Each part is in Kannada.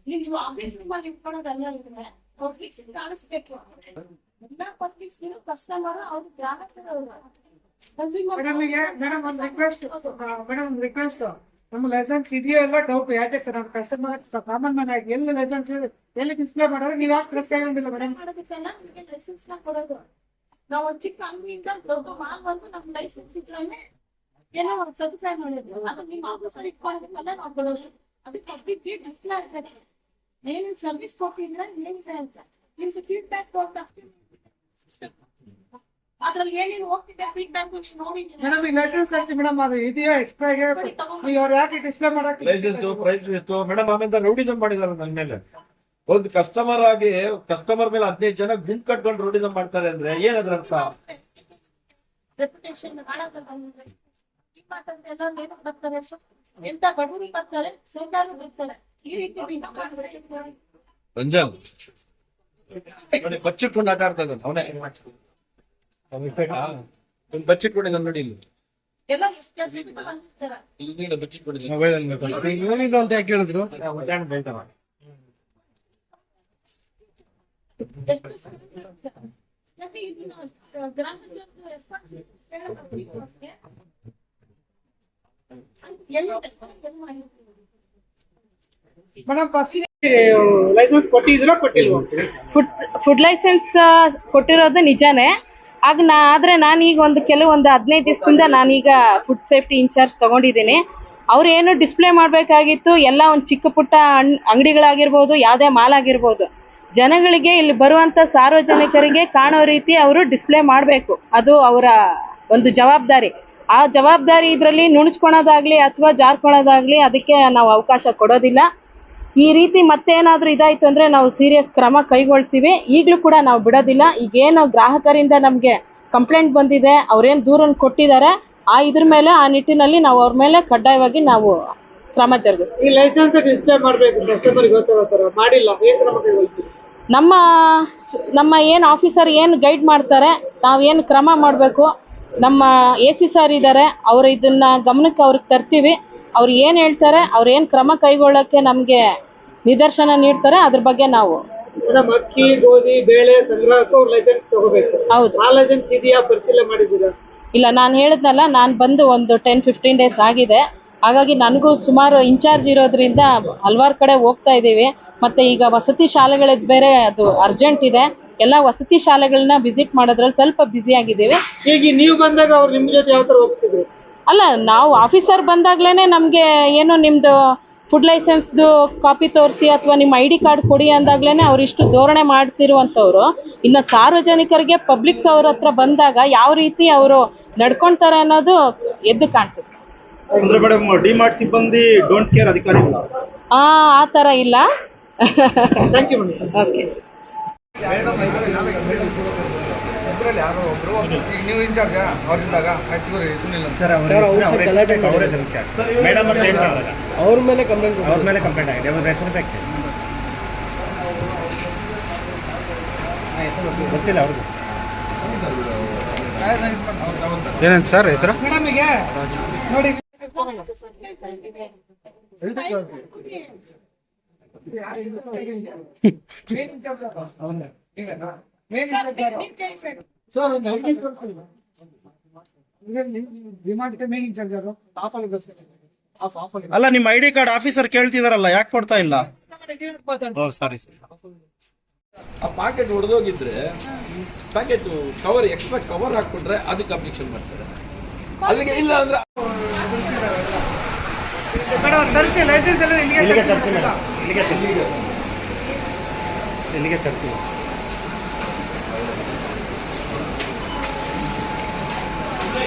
ನೀವು ಆಫೀಸ್ ಮಾಡಿ ಇಟ್ಕೊಳ್ಳೋದಲ್ಲ ಇದ್ರೆ ಪಬ್ಲಿಕ್ಸ್ ಕಾಣಿಸ್ಬೇಕು. ಎಲ್ಲ ಪಬ್ಲಿಕ್ಸ್ ಕಸ್ಟಮರ್ ಅವ್ರು ಗ್ರಾಹಕರು. ಮೇಡಮ್ ಒಂದು ರಿಕ್ವೆಸ್ಟ್ ನಮ್ಮ ಲೈಸೆನ್ಸ್ ಇದೆಯೋ ಎಲ್ಲ ಡೌಟ್. ಯಾಕೆ ಸರ್ ನಮ್ಮ ಕಸ್ಟಮರ್ ಕಾಮನ್ ಮ್ಯಾನ್ ಆಗಿ ಎಲ್ಲಿ ಲೈಸೆನ್ಸ್ ಎಲ್ಲಿ ಡಿಸ್ಪ್ಲೇ ಮಾಡೋರು ನೀವು ಯಾಕೆ ಪ್ರಶ್ನೆ ಆಗಿಲ್ಲ ಮೇಡಮ್? ಮಾಡೋದಕ್ಕೆಲ್ಲ ನಿಮಗೆ ಲೈಸೆನ್ಸ್ ನ ಕೊಡೋದು. ನಾವು ಒಂದು ಚಿಕ್ಕ ಅಂಗಡಿಯಿಂದ ದೊಡ್ಡ ಮಾಲ್ ಬಂದು ನಮ್ ಲೈಸೆನ್ಸ್ ಇದ್ರೆ ಏನೋ ಒಂದು ಸರ್ಟಿಫೈ ಮಾಡೋದು, ಅದು ನಿಮ್ಮ ಆಫೀಸರ್ ಇಟ್ಕೊಳ್ಳೋದಕ್ಕೆಲ್ಲ ನಾವು ಕೊಡೋದು. ಅದಕ್ಕೆ ಪಬ್ಲಿಕ್ ಡಿಸ್ಪ್ಲೇ ಆಗ್ತದೆ. ಏನೇನು ಸರ್ವಿಸ್ ಕೊಟ್ಟಿದ್ರೆ ಏನಿದೆ ಅಂತ ನಿಮ್ಗೆ ಫೀಡ್ಬ್ಯಾಕ್ ಅದ್ರಲ್ಲಿ ಏನೇನು ಹೋಗ್ತಿದೆ ಫೀಡ್ಬ್ಯಾಕ್ ನೋಡಿದ್ರೆ ಮೇಡಮ್ ಈ ಲೈಸೆನ್ಸ್ ತರಿಸಿ ಮೇಡಮ್. ಅದು ಇದೆಯೋ ಎಕ್ಸ್ಪೈರ್ ಅವ್ರು ಯಾಕೆ ಡಿಸ್ಪ್ಲೇ ಮಾಡಕ್ಕೆ ಲೈಸೆನ್ಸ್ ಪ್ರೈಸ್ ಎಷ್ಟು ಮೇಡಮ್? ಆಮೇಲೆ ರೋಡಿಸಮ್ ಮಾಡಿದಾರೆ ನನ್ನ ಮೇಲೆ. ಒಂದು ಕಸ್ಟಮರ್ ಆಗಿ ಕಸ್ಟಮರ್ ಮೇಲೆ 15 ಜನ ಗುಂಪು ಕಟ್ಕೊಂಡು ರೋಡಿಸಮ್ ಮಾಡ್ತಾರೆ ಅಂದ್ರೆ ಏನದ್ರ ಅರ್ಥ? ರೆಪ್ಯುಟೇಷನ್ ಬರ್ತಾರೆ, ಎಂತ ಬಡವರು ಬರ್ತಾರೆ, ಸೋದಾರು ಬರ್ತಾರೆ. ಈ ರೀತಿ ರಂಜನ್ ಬಚ್ಚಿಟ್ಕೊಂಡು ಆಟ ಆಡ್ತಾ ಇದ್ದಾನೆ ಅವನೇ. ಬಚ್ಚಿಟ್ಕೊಂಡಿದ್ದ ನೋಡಿ ಇಲ್ಲಿ ಎಲ್ಲ ಎಷ್ಟು ಕೆಲಸ ಇಲ್ಲಿ ಬಚ್ಚಿಟ್ಕೊಂಡಿದ್ದ ಏನಿದ್ರು ಅಂತ ಯಾಕೆ ಹೇಳಿದ್ರು? ಮೇಡಮ್ ಫಸ್ಟ್ ಲೈಸೆನ್ಸ್ ಕೊಟ್ಟಿದ್ದೀರಾ ಕೊಟ್ಟಿಲ್ವಾ? ಫುಡ್ ಲೈಸೆನ್ಸ್ ಕೊಟ್ಟಿರೋದು ನಿಜಾನೇ. ಆದ್ರೆ ನಾನೀಗ ಕೆಲವೊಂದು 15 ದಿವಸದಿಂದ ನಾನೀಗ ಫುಡ್ ಸೇಫ್ಟಿ ಇನ್ಚಾರ್ಜ್ ತಗೊಂಡಿದ್ದೀನಿ. ಅವ್ರು ಏನು ಡಿಸ್ಪ್ಲೇ ಮಾಡಬೇಕಾಗಿತ್ತು ಎಲ್ಲ ಒಂದು ಚಿಕ್ಕ ಪುಟ್ಟ ಅಂಗಡಿಗಳಾಗಿರ್ಬೋದು, ಯಾವುದೇ ಮಾಲ್ ಆಗಿರ್ಬೋದು, ಜನಗಳಿಗೆ ಇಲ್ಲಿ ಬರುವಂಥ ಸಾರ್ವಜನಿಕರಿಗೆ ಕಾಣೋ ರೀತಿ ಅವರು ಡಿಸ್ಪ್ಲೇ ಮಾಡಬೇಕು. ಅದು ಅವರ ಒಂದು ಜವಾಬ್ದಾರಿ. ಆ ಜವಾಬ್ದಾರಿ ಇದರಲ್ಲಿ ನುಣುಚ್ಕೊಳೋದಾಗ್ಲಿ ಅಥವಾ ಜಾರ್ಕೊಳೋದಾಗ್ಲಿ ಅದಕ್ಕೆ ನಾವು ಅವಕಾಶ ಕೊಡೋದಿಲ್ಲ. ಈ ರೀತಿ ಮತ್ತೇನಾದರೂ ಇದಾಯಿತು ಅಂದರೆ ನಾವು ಸೀರಿಯಸ್ ಕ್ರಮ ಕೈಗೊಳ್ತೀವಿ. ಈಗಲೂ ಕೂಡ ನಾವು ಬಿಡೋದಿಲ್ಲ. ಈಗೇನು ಗ್ರಾಹಕರಿಂದ ನಮಗೆ ಕಂಪ್ಲೇಂಟ್ ಬಂದಿದೆ, ಅವ್ರೇನು ದೂರನ್ನು ಕೊಟ್ಟಿದ್ದಾರೆ, ಇದ್ರ ಮೇಲೆ ಆ ನಿಟ್ಟಿನಲ್ಲಿ ನಾವು ಅವ್ರ ಮೇಲೆ ಕಡ್ಡಾಯವಾಗಿ ನಾವು ಕ್ರಮ ಜರುಗಿಸ್ತೀವಿ. ಈ ಲೈಸೆನ್ಸ್ ಡಿಸ್ಪ್ಲೇ ಮಾಡಬೇಕು ಕಸ್ಟಮರ್ಗೆ ಗೊತ್ತಾಗ್ತಾರೆ, ಮಾಡಿಲ್ಲ ಏನು ಕ್ರಮ ಕೈಗೊಳ್ತೀವಿ? ನಮ್ಮ ಏನು ಆಫೀಸರ್ ಏನು ಗೈಡ್ ಮಾಡ್ತಾರೆ, ನಾವೇನು ಕ್ರಮ ಮಾಡಬೇಕು, ನಮ್ಮ AC ಸರ್ ಇದ್ದಾರೆ, ಅವರು ಇದನ್ನ ಗಮನಕ್ಕೆ ಅವ್ರಿಗೆ ತರ್ತೀವಿ. ಅವ್ರು ಏನು ಹೇಳ್ತಾರೆ, ಅವ್ರು ಏನು ಕ್ರಮ ಕೈಗೊಳ್ಳೋಕ್ಕೆ ನಮಗೆ ನಿದರ್ಶನ ನೀಡ್ತಾರೆ, ಅದ್ರ ಬಗ್ಗೆ ನಾವು ಅಕ್ಕಿ ಗೋಧಿ ಬೇಳೆ ಸಂಗ್ರಹಕ್ಕೂ ಲೈಸೆನ್ಸ್ ತಗೋಬೇಕು. ಹೌದು. ಆ ಲೈಸೆನ್ಸ್ ಇದೆಯಾ ಪರಿಶೀಲನೆ ಮಾಡಿದ್ದೀರಾ? ಇಲ್ಲ, ನಾನು ಹೇಳಿದ್ನಲ್ಲ, ನಾನು ಬಂದು ಒಂದು 10-15 ಡೇಸ್ ಆಗಿದೆ. ಹಾಗಾಗಿ ನನಗೂ ಸುಮಾರು ಇನ್ಚಾರ್ಜ್ ಇರೋದ್ರಿಂದ ಹಲವಾರು ಕಡೆ ಹೋಗ್ತಾ ಇದ್ದೀವಿ. ಮತ್ತು ಈಗ ವಸತಿ ಶಾಲೆಗಳದ್ದು ಬೇರೆ ಅದು ಅರ್ಜೆಂಟ್ ಇದೆ. ಎಲ್ಲ ವಸತಿ ಶಾಲೆಗಳನ್ನ ವಿಸಿಟ್ ಮಾಡೋದ್ರಲ್ಲಿ ಸ್ವಲ್ಪ ಬ್ಯುಸಿ ಆಗಿದ್ದೀವಿ. ಈಗ ನೀವು ಬಂದಾಗ ಅವ್ರು ನಿಮ್ಮ ಜೊತೆ ಯಾವ ಥರ ಹೋಗ್ತಿದ್ರು? ಅಲ್ಲ, ನಾವು ಆಫೀಸರ್ ಬಂದಾಗ್ಲೇ ನಮಗೆ ಏನು ನಿಮ್ಮದು ಫುಡ್ ಲೈಸೆನ್ಸ್ದು ಕಾಪಿ ತೋರಿಸಿ ಅಥವಾ ನಿಮ್ಮ ID ಕಾರ್ಡ್ ಕೊಡಿ ಅಂದಾಗ್ಲೇ ಅವ್ರು ಇಷ್ಟು ಧೋರಣೆ ಮಾಡ್ತಿರುವಂಥವ್ರು. ಇನ್ನು ಸಾರ್ವಜನಿಕರಿಗೆ ಪಬ್ಲಿಕ್ಸ್ ಅವ್ರ ಹತ್ರ ಬಂದಾಗ ಯಾವ ರೀತಿ ಅವರು ನಡ್ಕೊಳ್ತಾರೆ ಅನ್ನೋದು ಎದ್ದು ಕಾಣಿಸುತ್ತೆ. ಅಂದ್ರೆ ಮೇಡಮ್ ಡಿಮಾರ್ಟ್ ಸಿಬ್ಬಂದಿ ಡೋಂಟ್ ಕೇರ್ ಅಧಿಕಾರಿಗಳು ಆ ಥರ ಇಲ್ಲ. Thank you madam. ಓಕೆ. ನೀವು ಇನ್ಚಾರ್ಜ್ ಅವ್ರಿಂದಾಗ ಸುನಿಲ್ ಸರ್ ಅವ್ರ ಮೇಲೆ ಕಂಪ್ಲೇಂಟ್ ಆಗಿದೆ. ಅವ್ರ ರೆಸ್ಪೆಕ್ಟ್ ಗೊತ್ತಿಲ್ಲ ಅವ್ರಿಗೆ. ಏನಂತ ಸರ್ ಹೆಸರು? ಮೇಡಮ್ಗೆ ನೋಡಿ ಅಲ್ಲ, ನಿಮ್ಮ ID ಕಾರ್ಡ್ ಆಫೀಸರ್ ಕೇಳ್ತಿದಾರಲ್ಲ, ಯಾಕೆ ಕೊಡ್ತಾ ಇಲ್ಲ? Sorry sir. ಆ ಪ್ಯಾಕೆಟ್ ಹೊಡೆದೋಗಿದ್ರೆ ಪ್ಯಾಕೆಟ್ ಕವರ್ ಎಕ್ಸ್ಟ್ರಾ ಕವರ್ ಹಾಕ್ಬಿಟ್ರೆ ಅದಕ್ಕೆ ಅಬ್ಜೆಕ್ಷನ್ ಮಾಡ್ತಾರೆ. ಅಲ್ಲಿಗೆ ಇಲ್ಲ ಅಂದ್ರೆ ತರಿಸಿ ಲೈಸೆನ್ಸ್ ಎಲ್ಲ ಇಲ್ಲಿಗೆ ತರಿಸಿ ಮೇಡಮ್, ಇಲ್ಲಿಗೆ ತರಿಸಿ.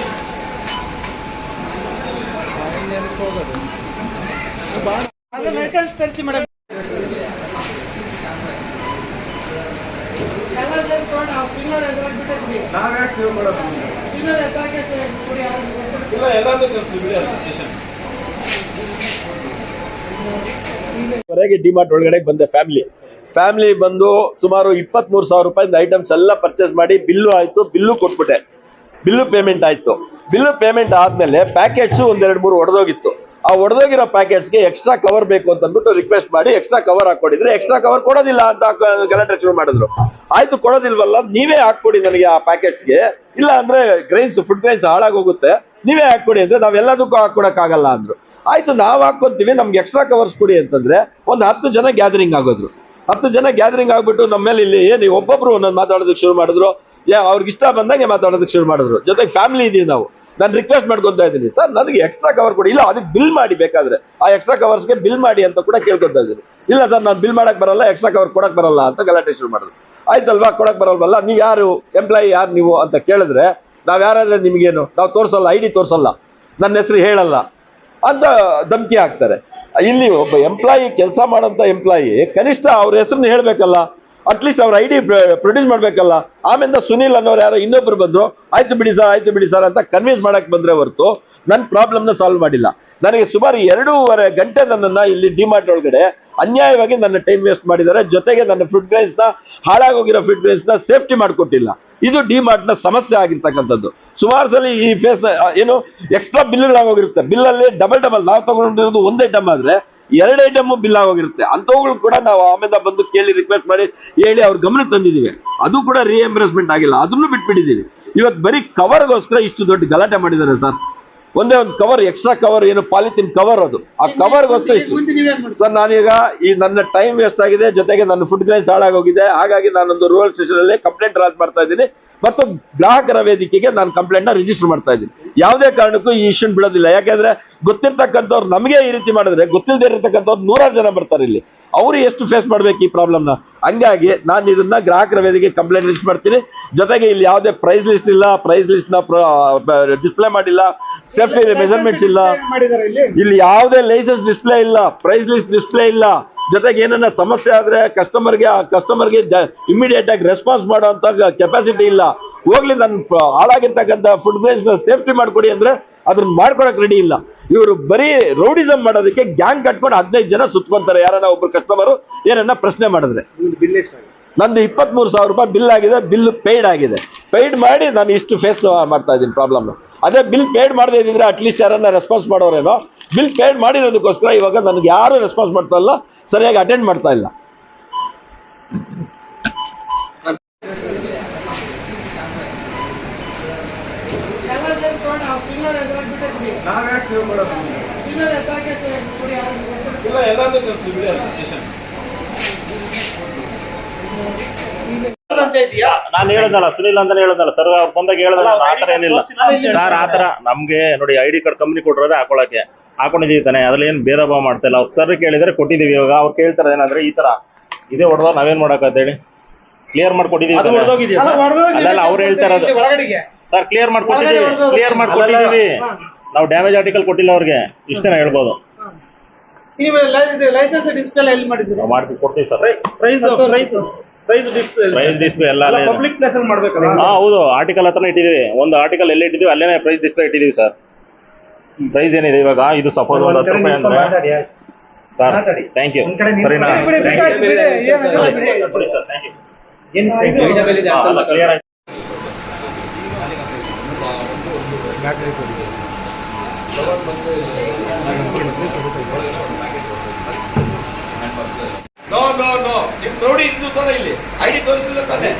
ಅದು ಲೈಸೆನ್ಸ್ ತರಿಸಿ ಮೇಡಮ್. ಪಿಲ್ಲರ್ ಎದುರಾಗ್ಬಿಟ್ಟಿದ್ವಿ. ನಾವ್ ಯಾಕೆ ಸೇವ್ ಮಾಡೋದು? ಪಿಲ್ಲರ್ ಎದುರಾಗೆ ಕೊಡಿ ಯಾರು ಇಲ್ಲ ಎಲ್ಲಾದ್ರೂ ಕಳಿಸ್ತೀವಿ ಬಿಡಿ ಅದು ಸ್ಟೇಷನ್. ವರೆಗೆ ಡಿಮಾರ್ಟ್ ಒಳಗಡೆ ಬಂದೆ ಫ್ಯಾಮಿಲಿ ಬಂದು ಸುಮಾರು 23,000 ರೂಪಾಯಿ ಐಟಮ್ಸ್ ಎಲ್ಲ ಪರ್ಚೇಸ್ ಮಾಡಿ ಬಿಲ್ಲು ಆಯ್ತು, ಬಿಲ್ಲು ಕೊಟ್ಬಿಟ್ಟೆ. ಬಿಲ್ಲು ಪೇಮೆಂಟ್ ಆಯ್ತು. ಬಿಲ್ಲು ಪೇಮೆಂಟ್ ಆದ್ಮೇಲೆ ಪ್ಯಾಕೆಟ್ಸ್ ಒಂದೆರಡು ಮೂರು ಒಡೆದೋಗಿತ್ತು. ಆ ಒಡೆದೋಗಿರೋ ಪ್ಯಾಕೆಟ್ಸ್ಗೆ ಎಕ್ಸ್ಟ್ರಾ ಕವರ್ ಬೇಕು ಅಂತ ಅಂದ್ಬಿಟ್ಟು ರಿಕ್ವೆಸ್ಟ್ ಮಾಡಿ ಎಕ್ಸ್ಟ್ರಾ ಕವರ್ ಹಾಕೊಂಡಿದ್ರೆ ಎಕ್ಸ್ಟ್ರಾ ಕವರ್ ಕೊಡೋದಿಲ್ಲ ಅಂತ ಗಲಾಟೆ ಶುರು ಮಾಡಿದ್ರು. ಆಯ್ತು, ಕೊಡೋದಿಲ್ವಲ್ಲ, ನೀವೇ ಹಾಕೊಡಿ ನನಗೆ ಆ ಪ್ಯಾಕೆಟ್ಸ್ಗೆ, ಇಲ್ಲ ಅಂದ್ರೆ ಫುಡ್ ಗ್ರೈನ್ಸ್ ಹಾಳಾಗೋಗುತ್ತೆ, ನೀವೇ ಹಾಕೊಡಿ ಅಂದ್ರೆ ನಾವೆಲ್ಲದಕ್ಕೂ ಹಾಕೊಡಕ್ಕಾಗಲ್ಲ ಅಂದ್ರು. ಆಯ್ತು, ನಾವ್ ಹಾಕೊಂತೀವಿ, ನಮ್ಗೆ ಎಕ್ಸ್ಟ್ರಾ ಕವರ್ಸ್ ಕೊಡಿ ಅಂತಂದ್ರೆ ಒಂದು 10 ಜನ ಗ್ಯಾದರಿಂಗ್ ಆಗೋದ್ರು. 10 ಜನ ಗ್ಯಾದರಿಂಗ್ ಆಗ್ಬಿಟ್ಟು ನಮ್ಮ ಮೇಲೆ ಇಲ್ಲಿ ನೀವು ಒಬ್ಬೊಬ್ರು ಒಂದೊಂದು ಮಾತಾಡೋದಕ್ಕೆ ಶುರು ಮಾಡಿದ್ರು. ಅವ್ರಿಗೆ ಇಷ್ಟ ಬಂದಂಗೆ ಮಾತಾಡೋದಕ್ಕೆ ಶುರು ಮಾಡಿದ್ರು. ಜೊತೆಗೆ ಫ್ಯಾಮಿಲಿ ಇದೀವಿ ನಾವು. ನಾನು ರಿಕ್ವೆಸ್ಟ್ ಮಾಡ್ಕೊತಾ ಇದ್ದೀನಿ, ಸರ್ ನನಗೆ ಎಕ್ಸ್ಟ್ರಾ ಕವರ್ ಕೊಡಿ, ಇಲ್ಲ ಅದಕ್ಕೆ ಬಿಲ್ ಮಾಡಿ, ಬೇಕಾದ್ರೆ ಆ ಎಕ್ಸ್ಟ್ರಾ ಕವರ್ಸ್ಗೆ ಬಿಲ್ ಮಾಡಿ ಅಂತ ಕೂಡ ಕೇಳ್ಕೊತಾ ಇದ್ದೀನಿ. ಇಲ್ಲ ಸರ್ ನಾನು ಬಿಲ್ ಮಾಡಕ್ ಬರಲ್ಲ, ಎಕ್ಸ್ಟ್ರಾ ಕವರ್ ಕೊಡಕ್ ಬರಲ್ಲ ಅಂತ ಗಲಾಟೆ ಶುರು ಮಾಡಿದ್ರು. ಆಯ್ತಲ್ವಾ, ಕೊಡಕ್ ಬರಲ್ವಲ್ಲ, ನೀವು ಯಾರು ಎಂಪ್ಲಾಯಿ, ಯಾರು ನೀವು ಅಂತ ಕೇಳಿದ್ರೆ ನಾವ್ ಯಾರಾದ್ರೆ ನಿಮ್ಗೇನು, ನಾವು ತೋರ್ಸಲ್ಲ, ID ತೋರ್ಸಲ್ಲ, ನನ್ನ ಹೆಸರು ಹೇಳಲ್ಲ ಅಂತ ಧಮಕಿ ಹಾಕ್ತಾರೆ. ಇಲ್ಲಿ ಒಬ್ಬ ಎಂಪ್ಲಾಯಿ, ಕೆಲಸ ಮಾಡೋಂಥ ಎಂಪ್ಲಾಯಿ ಕನಿಷ್ಠ ಅವ್ರ ಹೆಸರನ್ನ ಹೇಳ್ಬೇಕಲ್ಲ, ಅಟ್ಲೀಸ್ಟ್ ಅವ್ರ ID ಪ್ರೊಡ್ಯೂಸ್ ಮಾಡ್ಬೇಕಲ್ಲ. ಆಮೇಲೆ ಸುನೀಲ್ ಅನ್ನೋರು ಯಾರೋ ಇನ್ನೊಬ್ರು ಬಂದ್ರು, ಆಯ್ತು ಬಿಡಿ ಸರ್ ಅಂತ ಕನ್ವಿನ್ಸ್ ಮಾಡಕ್ ಬಂದ್ರೆ ಹೊರತು ನನ್ನ ಪ್ರಾಬ್ಲಮ್ನ ಸಾಲ್ವ್ ಮಾಡಿಲ್ಲ. ನನಗೆ ಸುಮಾರು 2.5 ಗಂಟೆ ನನ್ನನ್ನ ಇಲ್ಲಿ ಡಿಮಾರ್ಟ್ ಒಳಗಡೆ ಅನ್ಯಾಯವಾಗಿ ನನ್ನ ಟೈಮ್ ವೇಸ್ಟ್ ಮಾಡಿದ್ದಾರೆ. ಜೊತೆಗೆ ನನ್ನ ಫುಡ್ ಗ್ರೈನ್ಸ್ ನ, ಹಾಳಾಗೋಗಿರೋ ಫುಡ್ ಗ್ರೈನ್ಸ್ ನ ಸೇಫ್ಟಿ ಮಾಡ್ಕೊಟ್ಟಿಲ್ಲ. ಇದು ಡಿಮಾರ್ಟ್ ನ ಸಮಸ್ಯೆ ಆಗಿರ್ತಕ್ಕಂಥದ್ದು. ಸುಮಾರು ಸಲ ಈ ಫೇಸ್ ಏನು ಎಕ್ಸ್ಟ್ರಾ ಬಿಲ್ಗಳಾಗೋಗಿರುತ್ತೆ. ಬಿಲ್ಲಲ್ಲಿ ಡಬಲ್ ನಾವು ತಗೊಂಡಿರೋದು ಒಂದು ಐಟಮ್ ಆದ್ರೆ 2 ಐಟಮ್ ಬಿಲ್ ಆಗೋಗಿರುತ್ತೆ. ಅಂಥವುಗಳು ಕೂಡ ನಾವು ಆಮೇಲೆ ಬಂದು ಕೇಳಿ ರಿಕ್ವೆಸ್ಟ್ ಮಾಡಿ ಹೇಳಿ ಅವ್ರ ಗಮನಕ್ಕೆ ತಂದಿದ್ದೀವಿ. ಅದು ಕೂಡ ರಿಎಂಬರ್ಸ್ಮೆಂಟ್ ಆಗಿಲ್ಲ, ಅದನ್ನು ಬಿಟ್ಬಿಟ್ಟಿದ್ದೀವಿ. ಇವತ್ತು ಬರೀ ಕವರ್ಗೋಸ್ಕರ ಇಷ್ಟು ದೊಡ್ಡ ಗಲಾಟೆ ಮಾಡಿದ್ದಾರೆ ಸರ್. ಒಂದೇ ಒಂದು ಕವರ್, ಎಕ್ಸ್ಟ್ರಾ ಕವರ್, ಏನು ಪಾಲಿಥಿನ್ ಕವರ್, ಅದು ಆ ಕವರ್ಗೋಸ್ಕರ ಇಷ್ಟು. ಸರ್ ನಾನೀಗ ಈ ನನ್ನ ಟೈಮ್ ವೇಸ್ಟ್ ಆಗಿದೆ, ಜೊತೆಗೆ ನನ್ನ ಫುಡ್ ಗ್ರೈನ್ಸ್ ಹಾಳಾಗೋಗಿದೆ. ಹಾಗಾಗಿ ನಾನೊಂದು ರೂರಲ್ ಸ್ಟೇಷನ್ ಅಲ್ಲಿ ಕಂಪ್ಲೇಂಟ್ ರಾಜ್ ಮಾಡ್ತಾ ಇದ್ದೀನಿ ಮತ್ತು ಗ್ರಾಹಕರ ವೇದಿಕೆಗೆ ನಾನು ಕಂಪ್ಲೇಂಟ್ ನ ರಿಜಿಸ್ಟರ್ ಮಾಡ್ತಾ ಇದ್ದೀನಿ. ಯಾವುದೇ ಕಾರಣಕ್ಕೂ ಈ ಇಶ್ಯೂನ್ ಬಿಡೋದಿಲ್ಲ. ಯಾಕೆಂದ್ರೆ ಗೊತ್ತಿರ್ತಕ್ಕಂಥವ್ರು ನಮಗೆ ಈ ರೀತಿ ಮಾಡಿದ್ರೆ ಗೊತ್ತಿಲ್ಲದೆ ಇರತಕ್ಕಂಥವ್ರು 100 ಜನ ಬರ್ತಾರೆ ಇಲ್ಲಿ. ಅವರು ಎಷ್ಟು ಫೇಸ್ ಮಾಡ್ಬೇಕು ಈ ಪ್ರಾಬ್ಲಮ್ನ. ಹಂಗಾಗಿ ನಾನು ಇದನ್ನ ಗ್ರಾಹಕರ ವೇದಿಕೆ ಕಂಪ್ಲೇಂಟ್ ರಿಜಿಸ್ಟರ್ ಮಾಡ್ತೀನಿ. ಜೊತೆಗೆ ಇಲ್ಲಿ ಯಾವುದೇ ಪ್ರೈಸ್ ಲಿಸ್ಟ್ ಇಲ್ಲ, ಪ್ರೈಸ್ ಲಿಸ್ಟ್ ನ ಡಿಸ್ಪ್ಲೇ ಮಾಡಿಲ್ಲ, ಸೇಫ್ಟಿ ಮೆಜರ್ಮೆಂಟ್ಸ್ ಇಲ್ಲ, ಇಲ್ಲಿ ಯಾವುದೇ ಲೈಸೆನ್ಸ್ ಡಿಸ್ಪ್ಲೇ ಇಲ್ಲ, ಪ್ರೈಸ್ ಲಿಸ್ಟ್ ಡಿಸ್ಪ್ಲೇ ಇಲ್ಲ. ಜೊತೆಗೆ ಏನನ್ನ ಸಮಸ್ಯೆ ಆದ್ರೆ ಕಸ್ಟಮರ್ಗೆ ಇಮಿಡಿಯೇಟ್ ಆಗಿ ರೆಸ್ಪಾನ್ಸ್ ಮಾಡುವಂತ ಕೆಪಾಸಿಟಿ ಇಲ್ಲ. ಹೋಗ್ಲಿ, ನನ್ನ ಹಾಳಾಗಿರ್ತಕ್ಕಂಥ ಫುಡ್ ಗ್ರೈನ್ಸ್ ನ ಸೇಫ್ಟಿ ಮಾಡ್ಕೊಡಿ ಅಂದ್ರೆ ಅದನ್ನ ಮಾಡ್ಕೊಳಕ್ ರೆಡಿ ಇಲ್ಲ. ಇವರು ಬರೀ ರೌಡಿಸಮ್ ಮಾಡೋದಕ್ಕೆ ಗ್ಯಾಂಗ್ ಕಟ್ಕೊಂಡು 15 ಜನ ಸುತ್ಕೊಂತಾರೆ. ಯಾರನ್ನ ಒಬ್ರು ಕಸ್ಟಮರ್ ಏನನ್ನ ಪ್ರಶ್ನೆ ಮಾಡಿದ್ರೆ. ನಂದು 23,000 ರೂಪಾಯಿ ಬಿಲ್ ಆಗಿದೆ, ಬಿಲ್ ಪೇಯ್ಡ್ ಆಗಿದೆ. ಪೇಯ್ಡ್ ಮಾಡಿ ನಾನು ಇಷ್ಟು ಫೇಸ್ ಮಾಡ್ತಾ ಇದ್ದೀನಿ ಪ್ರಾಬ್ಲಮ್. ಅದೇ ಬಿಲ್ ಪೇಯ್ಡ್ ಮಾಡದೇ ಇದ್ರೆ ಅಟ್ಲೀಸ್ಟ್ ಯಾರನ್ನ ರೆಸ್ಪಾನ್ಸ್ ಮಾಡೋರೇನೋ. ಬಿಲ್ ಪೇಯ್ಡ್ ಮಾಡಿರೋದಕ್ಕೋಸ್ಕರ ಇವಾಗ ನನಗೆ ಯಾರು ರೆಸ್ಪಾನ್ಸ್ ಮಾಡ್ತಾ ಇಲ್ಲ, ಸರಿಯಾಗಿ ಅಟೆಂಡ್ ಮಾಡ್ತಾ ಇಲ್ಲ. ನಾವ್ ಯಾಕೆ ಸೇವ್ ಮಾಡೋದು? ಪಿಲ್ಲರ್ ಎದುರಾಗೆ ಕೊಡಿ ಯಾರು ಇಲ್ಲ ಎಲ್ಲಾದ್ರೂ ಕಳಿಸ್ತೀವಿ ಬಿಡಿ ಅದು ಸ್ಟೇಷನ್. ನಾನು ಹೇಳದಲ್ಲ, ಸುನಿಲ್ ಅಂತಾನೆ ಹೇಳದಲ್ಲ ಸರ್, ಅವ್ರು ಬಂದಾಗ ಹೇಳದಲ್ಲ, ಆತರ ಏನಿಲ್ಲ ಸರ್. ಆತರ ನಮ್ಗೆ ನೋಡಿ ID ಕಾರ್ಡ್ ಕಂಪ್ನಿ ಕೊಟ್ಟಿರೋದೇ ಹಾಕೊಳಕ್ಕೆ, ಹಾಕೊಂಡಿದೀವಿ ತಾನೆ, ಅದ್ರಲ್ಲಿ ಏನ್ ಭೇದ ಭಾವ ಮಾಡ್ತಾ ಇಲ್ಲ. ಅವ್ರು ಸರ್ ಕೇಳಿದ್ರೆ ಕೊಟ್ಟಿದೀವಿ. ಇವಾಗ ಅವ್ರು ಕೇಳ್ತಾರೆ ಏನಂದ್ರೆ ಈ ತರ ಇದೇ ಹೊಡೆದವ್ರು ನಾವೇನ್ ಮಾಡಕಂತ ಹೇಳಿ ಕ್ಲಿಯರ್ ಮಾಡ್ಕೊಟ್ಟಿದೀವಿ. ಅಲ್ಲ ಅವ್ರು ಹೇಳ್ತಾ ಇರೋದು ಸರ್, ಕ್ಲಿಯರ್ ಮಾಡ್ಕೊಟ್ಟಿದೀವಿ. ನಾವು ಡ್ಯಾಮೇಜ್ ಆರ್ಟಿಕಲ್ ಕೊಟ್ಟಿಲ್ಲ ಅವ್ರಿಗೆ, ಇಷ್ಟೇನ ಹೇಳ್ಬೋದು. ಲೈಸೆನ್ಸ್ ಡಿಸ್ಪ್ಲೇ ಎಲ್ಲಿ ಮಾಡಿದ್ರು? ಮಾಡ್ತೀವಿ, ಕೊಡ್ತೀವಿ ಸರ್. ಪ್ರೈಸ್ ಡಿಸ್ಪ್ಲೇ ಎಲ್ಲ ಪಬ್ಲಿಕ್ ಪ್ಲೇಸ್ ಅಲ್ಲಿ ಮಾಡ್ಬೇಕಲ್ಲ. ಹೌದು, ಆರ್ಟಿಕಲ್ ಹತ್ರನೇ ಇಟ್ಟಿದೀವಿ. ಒಂದು ಆರ್ಟಿಕಲ್ ಎಲ್ಲಿ ಇಟ್ಟಿದೀವಿ ಅಲ್ಲೇನೆ ಪ್ರೈಸ್ ಡಿಸ್ಪ್ಲೇ ಇಟ್ಟಿದೀವಿ ಸರ್. ಪ್ರೈಸ್ ಏನಿದೆ ಇವಾಗ, ಇದು ಸಪೋಸ್ ಒಂದು 10 ರೂಪಾಯಿ ಅಂದ್ರೆ ಸರ್, ಥ್ಯಾಂಕ್ ಯು. ಸರಿನಾ? ಕ್ಲಿಯರ್ ಆಯ್ತು. ನೋ ನಿಮ್ ನೋಡಿ ಇಂದು ತರ ಇಲ್ಲಿ ID ತೋರಿಸಲಿಲ್ಲ ತಾನೆ,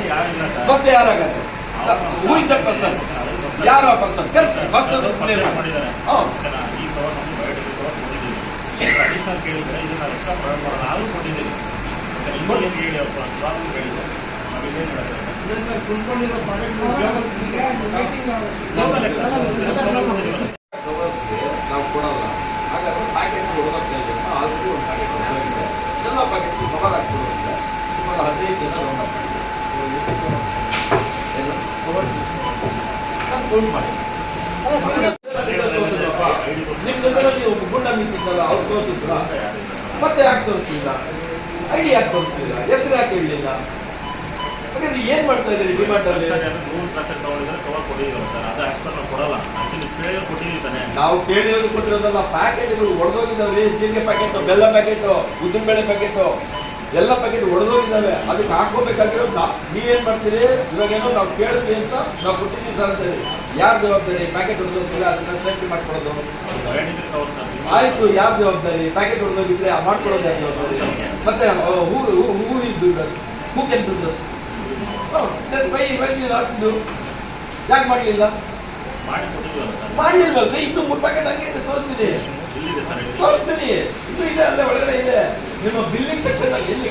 ಮತ್ತೆ ಯಾರಾಗತ್ತೆ? Who is that person? ಯಾರು ಆ ಪರ್ಸನ್? ಫಸ್ಟ್ ನಾವು ಕೊಡಲ್ಲ. ಹಾಗಾದ್ರೆ ಪ್ಯಾಕೆಟ್ ಕೊಡೋದಕ್ಕೆ ಆಲ್ರೆಡಿ ಒಂದು ಪ್ಯಾಕೆಟ್ ಎಲ್ಲ ಪ್ಯಾಕೆಟ್ ಕವರ್ ಹಾಕ್ಕೊಡುತ್ತೆ. ಸುಮಾರು 15 ಜನ ಫೋನ್ ಮಾಡಿ ನಿಮ್ಮ ಜೊತೆಯಲ್ಲಿ ಒಬ್ಬ ಗುಂಡ ನಿಂತಿದ್ದಲ್ಲ, ಅವ್ರು ತೋರಿಸಿದ್ರ? ಮತ್ತೆ ಯಾಕೆ ತೋರಿಸ್ತಿಲ್ಲ? ID ಯಾಕೆ ತೋರಿಸ್ತಿಲ್ಲ? ಹೆಸರು ಯಾಕೆ ಹೇಳಲಿಲ್ಲ? ಅದಕ್ಕೆ ಏನ್ ಮಾಡ್ತಾ ಇದ್ದೀರಿ ಡಿಮಾರ್ಟ್ ಅಲ್ಲಿ? ರೂಲ್ ಕ್ಲಾಸಲ್ಲಿ ತಗೊಂಡಿದ್ರೆ ಕವರ್ ಕೊಟ್ಟಿದ್ದೀವಿ ಸರ್, ಅದು ಅಷ್ಟು ನಾವು ಕೊಡಲ್ಲ. ಆಕ್ಚುಲಿ ಕೇಳಿ ಕೊಟ್ಟಿದ್ದೀವಿ ತಾನೆ. ನಾವು ಕೇಳಿರೋದು ಕೊಟ್ಟಿರೋದಲ್ಲ, ಪ್ಯಾಕೆಟ್ಗಳು ಒಡೆದೋಗಿದ್ದಾವೆ. ಜೀರಿಗೆ ಪ್ಯಾಕೆಟ್, ಬೆಲ್ಲ ಪ್ಯಾಕೆಟ್, ಉದ್ದಿನಬೇಳೆ ಪ್ಯಾಕೆಟ್ ಎಲ್ಲ ಪ್ಯಾಕೆಟ್ ಒಡೆದೋಗಿದ್ದಾವೆ. ಅದಕ್ಕೆ ಹಾಕೋಬೇಕಾಗಿರೋದು ನೀವೇನ್ ಮಾಡ್ತೀರಿ? ಇವಾಗೇನೋ ನಾವು ಕೇಳಿದ್ವಿ ಅಂತ ನಾವು ಕೊಟ್ಟಿದ್ದೀವಿ ಸರ್ ಅಂತ ಹೇಳಿ, ಯಾರ ಜವಾಬ್ದಾರಿ? ಪ್ಯಾಕೆಟ್ ಹೊಡೆದೋಗಿದ್ರೆ ಅದನ್ನ ಸೇಫ್ಟಿ ಮಾಡ್ಕೊಡೋದು. ಆಯ್ತು, ಯಾರ ಜವಾಬ್ದಾರಿ? ಪ್ಯಾಕೆಟ್ ಹೊಡೆದೋಗಿದ್ರೆ ಮಾಡ್ಕೊಡೋದು ಯಾರು ಜವಾಬ್ದಾರಿ? ಮತ್ತೆ ಹೂ ಇದ್ದು ಹೂ ಕೆಂಪದ್ದು ಹಾಕಿದ್ದು ಯಾಕೆ ಮಾಡಲಿಲ್ಲ? ಮಾಡಲಿಲ್ವಲ್ಲ? ಇನ್ನೂ 3 ಪ್ಯಾಕೆಟ್ ಹಂಗೆ ಇದೆ, ತೋರಿಸ್ತೀನಿ. ಇದು ಇದೆ, ಅಲ್ಲೇ ಒಳಗಡೆ ಇದೆ. ನಿಮ್ಮ ಬಿಲ್ಲಿಂಗ್ ಸೆಕ್ಷನ್ ಅಲ್ಲಿ ಎಲ್ಲಿ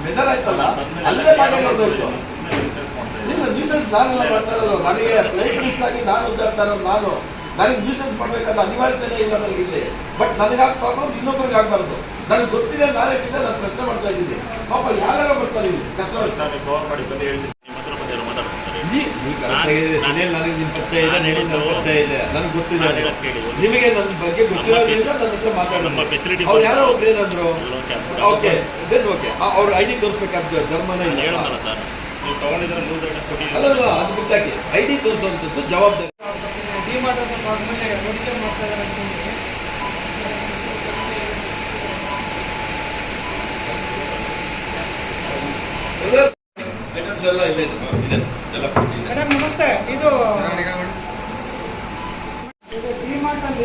ಮೆಜರ್ ಆಯ್ತಲ್ಲ, ಅಲ್ಲೇ ಮಾಡಿರೋದು. ಇಲ್ಲ ನ್ಯೂಸೆನ್ಸ್ ನಾನೆಲ್ಲ ಮಾಡ್ತಾ ಇರೋದು. ನನಗೆ ಫ್ಲೈಟ್ ಮಿಸ್ ಆಗಿ ನಾನು ಉದ್ದಾಡ್ತಾ ಇರೋದು. ನನಗೆ ನ್ಯೂಸೆನ್ಸ್ ಮಾಡಬೇಕಾದ ಅನಿವಾರ್ಯತೆನೇ ಇಲ್ಲ ನನಗಿಲ್ಲಿ. ಬಟ್ ನನಗಾಗ ಪ್ರಾಬ್ಲಮ್ ಇನ್ನೊಬ್ಬರಿಗೆ ಆಗಬಾರ್ದು. ನನಗೆ ಗೊತ್ತಿದೆ, ನಾಲೆಡ್ಜ್ ಇದೆ, ನಾನು ಪ್ರಶ್ನೆ ಮಾಡ್ತಾ ಇದ್ದೀನಿ. ಪಾಪ ಯಾರ್ಯಾರು ಬರ್ತಾರೆ ಇಲ್ಲಿ ಕಸ್ಟಮರ್. ಸರ್ ಕವರ್ ಮಾಡಿ ಬಂದು ಹೇಳ್ತೀನಿ. ನನಗೆ ನಿಮ್ಮ ಪರಿಚಯ ಇದೆ, ನನ್ನ ಪರಿಚಯ ಇದೆ, ನನಗೆ ಗೊತ್ತಿದೆ. ನಿಮಗೆ ನನ್ನ ಬಗ್ಗೆ ಗೊತ್ತಿರೋದ್ರಿಂದ ನನ್ನ ಹತ್ರ ಮಾತಾಡೋದು. ಅವ್ರು ಯಾರೋ ಒಬ್ರು ಏನಂದ್ರು? ಓಕೆ ಓಕೆ, ಅವ್ರ ಐಡಿ ತೋರಿಸ್ಬೇಕಾದ ಧರ್ಮನ ಇಲ್ಲ. ಹೇಳೋದಲ್ಲ ಸರ್, ನೀವು ತಗೊಂಡಿದ್ರೆ ಲೂಸ್ ಐಟಮ್ ಕೊಟ್ಟಿದ್ದೀವಿ. ಅಲ್ಲ, ಅದು ಬಿಟ್ಟಾಕಿ ಐಡಿ ತೋರಿಸುವಂಥದ್ದು ಜವಾಬ್ದಾರಿ. ಡಿಮಾರ್ಟ್ ಅಂತ ಮೊನ್ನೆ ಮೆಡಿಕಲ್ ಮಾಡ್ತಾ ಇದ್ದಾರೆ ಐಟಮ್ಸ್ ಎಲ್ಲ ಇದೆ ಎಲ್ಲ ಕೊಟ್ಟಿದೆ. ಮೇಡಮ್ ನಮಸ್ತೆ. ಇದು ಡಿಮಾರ್ಟ್ ಅಲ್ಲಿ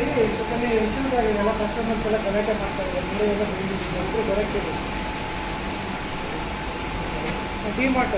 ಎಲ್ಲ ಕಸ್ಟಮರ್ಸ್ ಎಲ್ಲ ಗಲಾಟೆ ಮಾಡ್ತಾ ಇದ್ದಾರೆ. ಡಿಮಾರ್ಟ್